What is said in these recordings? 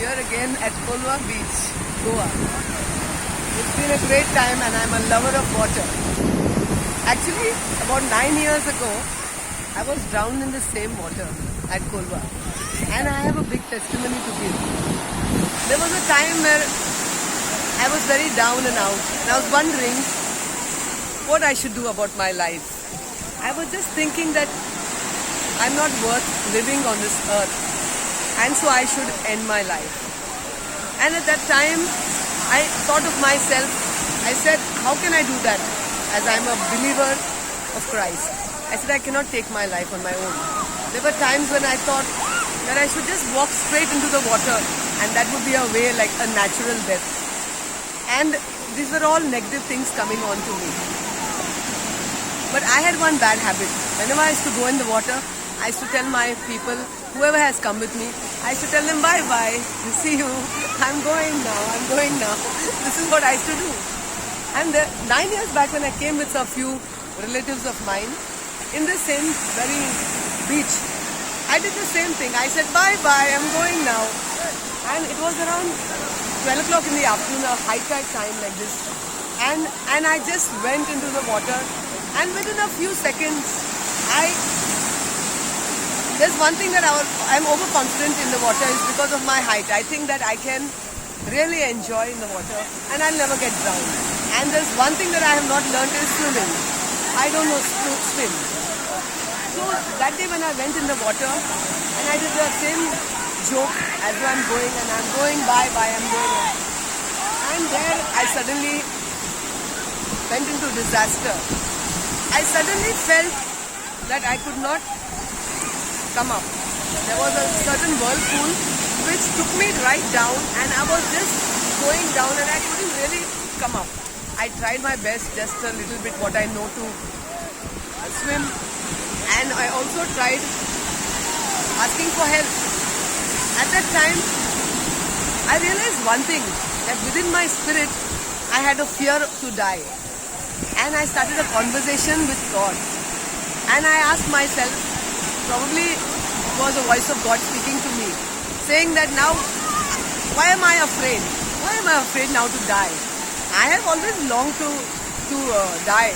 here again at Kolwa Beach, Goa. It's been a great time and I'm a lover of water. Actually, about 9 years ago, I was drowned in the same water at Kolwa. And I have a big testimony to give. There was a time where I was very down and out. And I was wondering what I should do about my life. I was just thinking that I'm not worth living on this earth. And so I should end my life. And at that time, I thought of myself. I said, how can I do that? As I'm a believer of Christ. I said, I cannot take my life on my own. There were times when I thought that I should just walk straight into the water. And that would be a way like a natural death. And these were all negative things coming on to me. But I had one bad habit. Whenever I used to go in the water, I used to tell my people, whoever has come with me, I used to tell them bye-bye, see you, I'm going now. This is what I used to do. And 9 years back when I came with a few relatives of mine, in the same very beach, I did the same thing. I said bye-bye, I'm going now. And it was around 12 o'clock in the afternoon, a high tide time like this. And I just went into the water and within a few seconds, there's one thing that I'm overconfident in the water is because of my height. I think that I can really enjoy in the water and I'll never get drowned. And there's one thing that I have not learned is swimming. I don't know to swim. So that day when I went in the water and I did the same joke as I'm going and I'm going bye-bye, I'm going on. And there I suddenly went into disaster. I suddenly felt that I could not come up. There was a certain whirlpool which took me right down and I was just going down and I couldn't really come up. I tried my best, just a little bit what I know to swim, and I also tried asking for help. At that time, I realized one thing, that within my spirit, I had a fear to die. And I started a conversation with God. And I asked myself, probably it was a voice of God speaking to me, saying that now, why am I afraid? Why am I afraid now to die? I have always longed to die.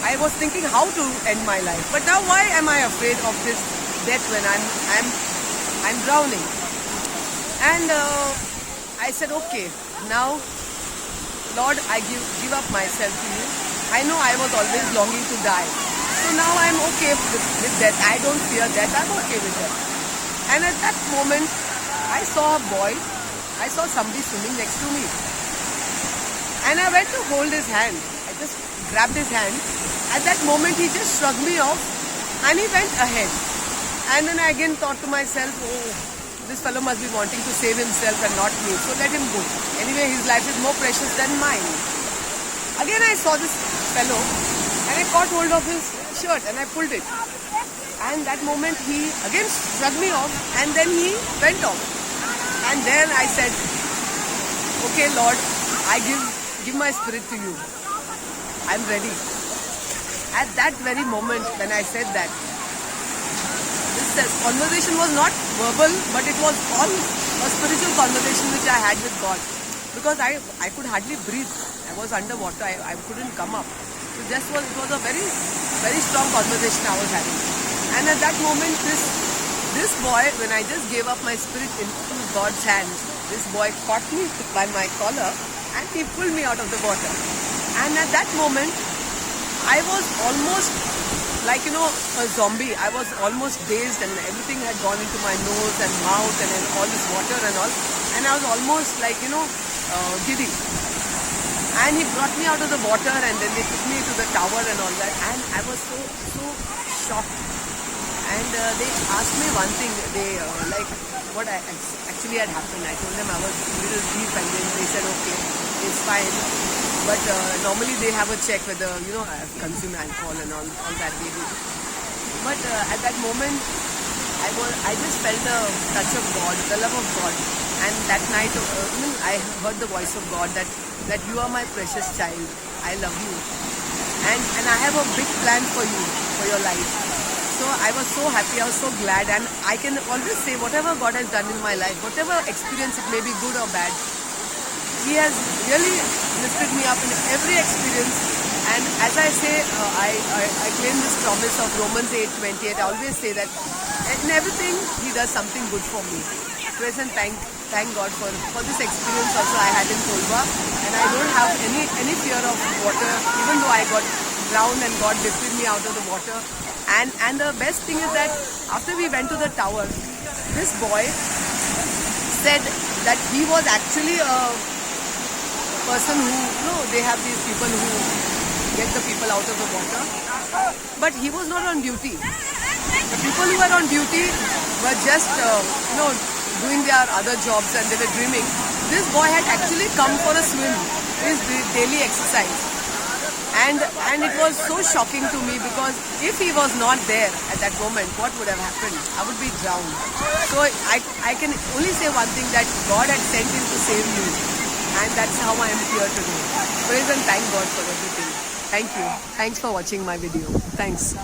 I was thinking how to end my life. But now why am I afraid of this death when I'm drowning? And I said, okay, now, Lord, I give up myself to you. I know I was always longing to die. So now I'm okay with death. I don't fear death. I'm okay with death. And at that moment, I saw a boy. I saw somebody swimming next to me. And I went to hold his hand. I just grabbed his hand. At that moment, he just shrugged me off and he went ahead. And then I again thought to myself, oh, this fellow must be wanting to save himself and not me. So let him go. Anyway, his life is more precious than mine. Again, I saw this fellow and I caught hold of his shirt and I pulled it. And that moment he again shrugged me off and then he went off. And then I said, okay Lord, I give my spirit to you. I'm ready. At that very moment when I said that, this conversation was not verbal, but it was all a spiritual conversation which I had with God. Because I could hardly breathe. I was underwater. I couldn't come up. So it was a very, very strong conversation I was having. And at that moment, this boy, when I just gave up my spirit into God's hands, this boy caught me by my collar and he pulled me out of the water. And at that moment, I was almost like, a zombie. I was almost dazed and everything had gone into my nose and mouth and all this water and all. And I was almost like, giddy. And he brought me out of the water and then they took me to the tower and all that. And I was so shocked. And they asked me one thing, what actually had happened. I told them I was a little deep and then they said, okay, it's fine. But normally they have a check whether, I have consumed alcohol and all that they do. But at that moment, I just felt the touch of God, the love of God. And that night, I heard the voice of God that you are my precious child. I love you. And I have a big plan for you, for your life. So I was so happy, I was so glad, and I can always say whatever God has done in my life, whatever experience it may be good or bad, He has really lifted me up in every experience. And as I say, I claim this promise of Romans 8:28. I always say that in everything He does something good for me. Praise and thank God for this experience also I had in Kolba. And I don't have any fear of water, even though I got drowned and God lifted me out of the water. And the best thing is that after we went to the tower, this boy said that he was actually a person who, they have these people who get the people out of the water. But he was not on duty. The people who were on duty were just, doing their other jobs and they were dreaming. This boy had actually come for a swim, his daily exercise. And it was so shocking to me, because if he was not there at that moment, what would have happened? I would be drowned. So I can only say one thing, that God had sent him to save me. And that's how I am here today. Praise and thank God for everything. Thank you. Thanks for watching my video. Thanks.